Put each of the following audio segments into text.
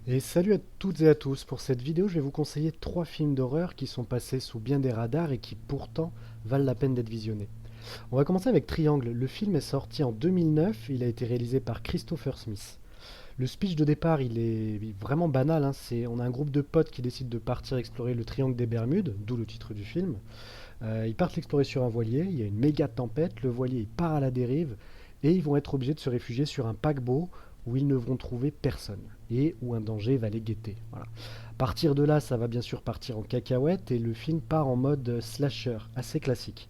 Et salut à toutes et à tous. Pour cette vidéo, je vais vous conseiller trois films d'horreur qui sont passés sous bien des radars et qui pourtant valent la peine d'être visionnés. On va commencer avec Triangle. Le film est sorti en 2009, il a été réalisé par Christopher Smith. Le speech de départ, il est vraiment banal, hein. On a un groupe de potes qui décident de partir explorer le triangle des Bermudes, d'où le titre du film. Ils partent l'explorer sur un voilier, il y a une méga tempête, le voilier il part à la dérive et ils vont être obligés de se réfugier sur un paquebot où ils ne vont trouver personne et où un danger va les guetter. Voilà. À partir de là, ça va bien sûr partir en cacahuète et le film part en mode slasher, assez classique.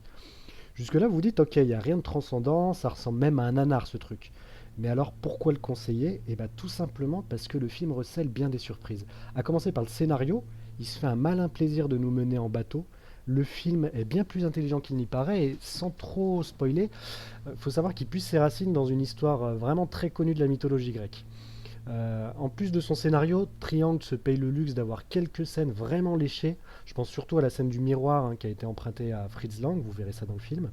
Jusque-là, vous vous dites, ok, il n'y a rien de transcendant, ça ressemble même à un nanar ce truc. Mais alors, pourquoi le conseiller? Eh bien, tout simplement parce que le film recèle bien des surprises. À commencer par le scénario, il se fait un malin plaisir de nous mener en bateau. Le film est bien plus intelligent qu'il n'y paraît, et sans trop spoiler, il faut savoir qu'il puise ses racines dans une histoire vraiment très connue de la mythologie grecque. En plus de son scénario, Triangle se paye le luxe d'avoir quelques scènes vraiment léchées. Je pense surtout à la scène du miroir hein, qui a été empruntée à Fritz Lang, vous verrez ça dans le film.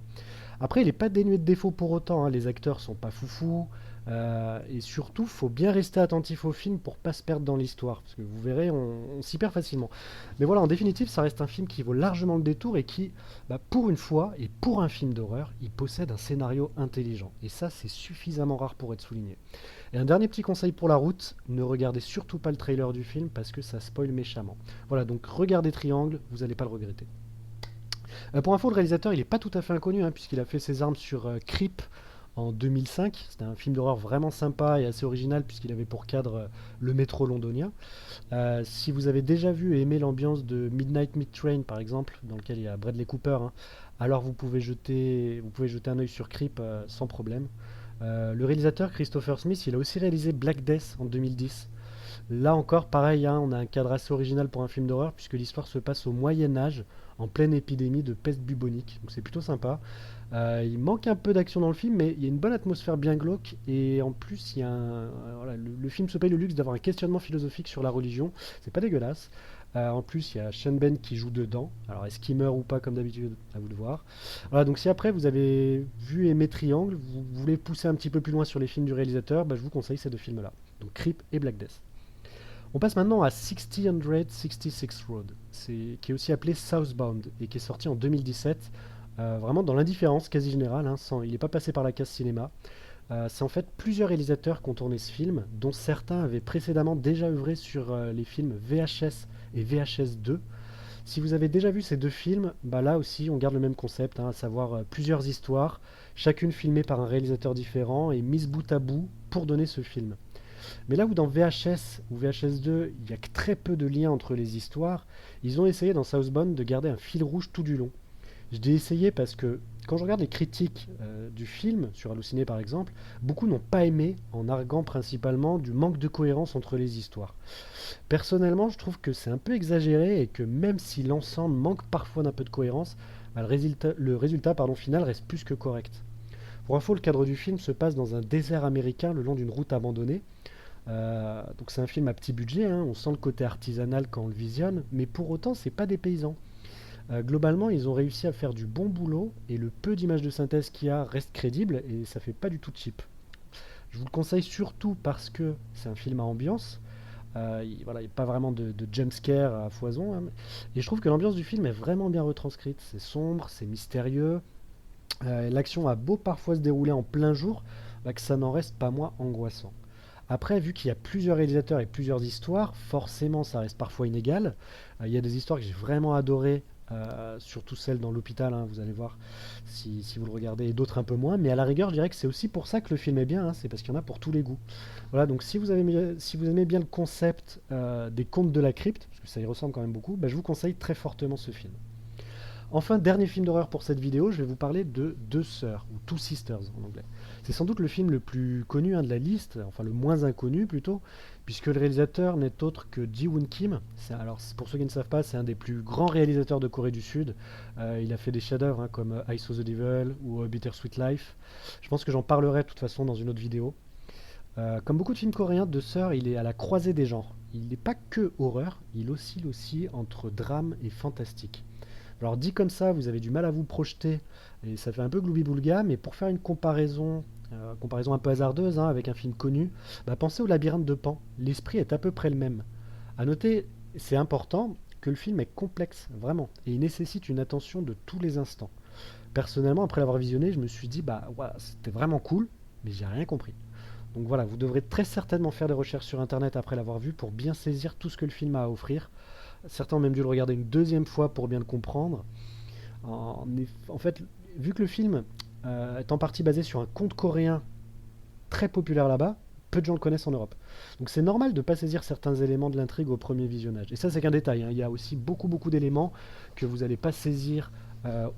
Après, il n'est pas dénué de défauts pour autant, hein. Les acteurs sont pas foufous. Et surtout, faut bien rester attentif au film pour pas se perdre dans l'histoire. Parce que vous verrez, on s'y perd facilement. Mais voilà, en définitive, ça reste un film qui vaut largement le détour et qui, pour une fois, et pour un film d'horreur, il possède un scénario intelligent. Et ça, c'est suffisamment rare pour être souligné. Et un dernier petit conseil pour la route, ne regardez surtout pas le trailer du film parce que ça spoil méchamment. Voilà, donc regardez Triangle, vous n'allez pas le regretter. Pour info, le réalisateur, il n'est pas tout à fait inconnu, hein, puisqu'il a fait ses armes sur Creep en 2005. C'était un film d'horreur vraiment sympa et assez original, puisqu'il avait pour cadre le métro londonien. Si vous avez déjà vu et aimé l'ambiance de Midnight Meat Train, par exemple, dans lequel il y a Bradley Cooper, hein, alors vous pouvez jeter un œil sur Creep sans problème. Le réalisateur Christopher Smith, il a aussi réalisé Black Death en 2010. Là encore, pareil, hein, on a un cadre assez original pour un film d'horreur, puisque l'histoire se passe au Moyen Âge, en pleine épidémie de peste bubonique. Donc c'est plutôt sympa. Il manque un peu d'action dans le film, mais il y a une bonne atmosphère bien glauque, et en plus, voilà, le film se paye le luxe d'avoir un questionnement philosophique sur la religion. C'est pas dégueulasse. En plus, il y a Sean Ben qui joue dedans. Alors, est-ce qu'il meurt ou pas, comme d'habitude, à vous de voir. Voilà, donc si après vous avez vu et aimé Triangle, vous voulez pousser un petit peu plus loin sur les films du réalisateur, je vous conseille ces deux films-là. Donc Creep et Black Death. On passe maintenant à 666 Road, qui est aussi appelé Southbound et qui est sorti en 2017, vraiment dans l'indifférence quasi générale, hein, il n'est pas passé par la case cinéma. C'est en fait plusieurs réalisateurs qui ont tourné ce film, dont certains avaient précédemment déjà œuvré sur les films VHS et VHS 2. Si vous avez déjà vu ces deux films, là aussi on garde le même concept, hein, à savoir plusieurs histoires, chacune filmée par un réalisateur différent et mise bout à bout pour donner ce film. Mais là où dans VHS ou VHS 2, il y a que très peu de liens entre les histoires, ils ont essayé dans Southbound de garder un fil rouge tout du long. Je dis essayé parce que quand je regarde les critiques du film, sur Allociné par exemple, beaucoup n'ont pas aimé en arguant principalement du manque de cohérence entre les histoires. Personnellement, je trouve que c'est un peu exagéré et que même si l'ensemble manque parfois d'un peu de cohérence, le résultat final reste plus que correct. Pour info, le cadre du film se passe dans un désert américain le long d'une route abandonnée. Donc c'est un film à petit budget, hein, on sent le côté artisanal quand on le visionne, mais pour autant c'est pas des paysans. Globalement, ils ont réussi à faire du bon boulot et le peu d'images de synthèse qu'il y a reste crédible et ça fait pas du tout cheap. Je vous le conseille surtout parce que c'est un film à ambiance. Voilà, il n'y a pas vraiment de jump scare à foison, hein, et je trouve que l'ambiance du film est vraiment bien retranscrite. C'est sombre, c'est mystérieux. L'action a beau parfois se dérouler en plein jour, que ça n'en reste pas moins angoissant. Après, vu qu'il y a plusieurs réalisateurs et plusieurs histoires, forcément ça reste parfois inégal. Il y a des histoires que j'ai vraiment adorées, surtout celles dans l'hôpital, hein, vous allez voir si vous le regardez, et d'autres un peu moins. Mais à la rigueur, je dirais que c'est aussi pour ça que le film est bien, hein, c'est parce qu'il y en a pour tous les goûts. Voilà, donc si vous aimez bien le concept des contes de la crypte, parce que ça y ressemble quand même beaucoup, je vous conseille très fortement ce film. Enfin, dernier film d'horreur pour cette vidéo, je vais vous parler de Deux Sœurs, ou Two Sisters en anglais. C'est sans doute le film le plus connu, hein, de la liste, enfin le moins inconnu plutôt, puisque le réalisateur n'est autre que Ji-Woon Kim. Alors, pour ceux qui ne savent pas, c'est un des plus grands réalisateurs de Corée du Sud. Il a fait des chefs-d'œuvre hein, comme I Saw the Devil ou Bittersweet Life. Je pense que j'en parlerai de toute façon dans une autre vidéo. Comme beaucoup de films coréens, Deux Sœurs, il est à la croisée des genres. Il n'est pas que horreur, il oscille aussi entre drame et fantastique. Alors dit comme ça, vous avez du mal à vous projeter et ça fait un peu gloubi-boulga, mais pour faire une comparaison comparaison un peu hasardeuse hein, avec un film connu, bah, pensez au Labyrinthe de Pan. L'esprit est à peu près le même. À noter, c'est important que le film est complexe, vraiment, et il nécessite une attention de tous les instants. Personnellement, après l'avoir visionné, je me suis dit, bah voilà, c'était vraiment cool, mais j'ai rien compris. Donc voilà, vous devrez très certainement faire des recherches sur internet après l'avoir vu pour bien saisir tout ce que le film a à offrir. Certains ont même dû le regarder une deuxième fois pour bien le comprendre. En fait, vu que le film est en partie basé sur un conte coréen très populaire là-bas, peu de gens le connaissent en Europe. Donc c'est normal de ne pas saisir certains éléments de l'intrigue au premier visionnage. Et ça, c'est qu'un détail, hein. Il y a aussi beaucoup d'éléments que vous n'allez pas saisir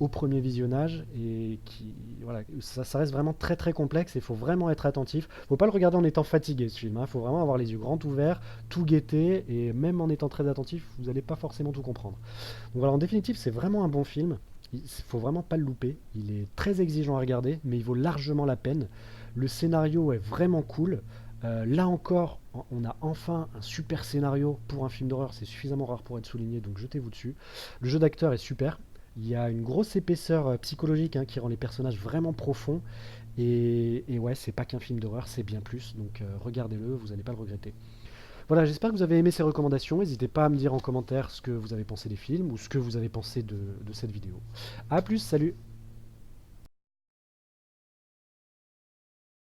au premier visionnage et qui, voilà, ça reste vraiment très complexe et il faut vraiment être attentif. Il ne faut pas le regarder en étant fatigué ce film, hein. Il faut vraiment avoir les yeux grands ouverts, tout guetter et même en étant très attentif, vous n'allez pas forcément tout comprendre. Donc voilà, en définitive, c'est vraiment un bon film. Il faut vraiment pas le louper. Il est très exigeant à regarder, mais il vaut largement la peine. Le scénario est vraiment cool. Là encore, on a enfin un super scénario pour un film d'horreur. C'est suffisamment rare pour être souligné, donc jetez-vous dessus. Le jeu d'acteur est super. Il y a une grosse épaisseur psychologique hein, qui rend les personnages vraiment profonds. Et ouais, c'est pas qu'un film d'horreur, c'est bien plus. Donc regardez-le, vous n'allez pas le regretter. Voilà, j'espère que vous avez aimé ces recommandations. N'hésitez pas à me dire en commentaire ce que vous avez pensé des films ou ce que vous avez pensé de cette vidéo. A plus, salut!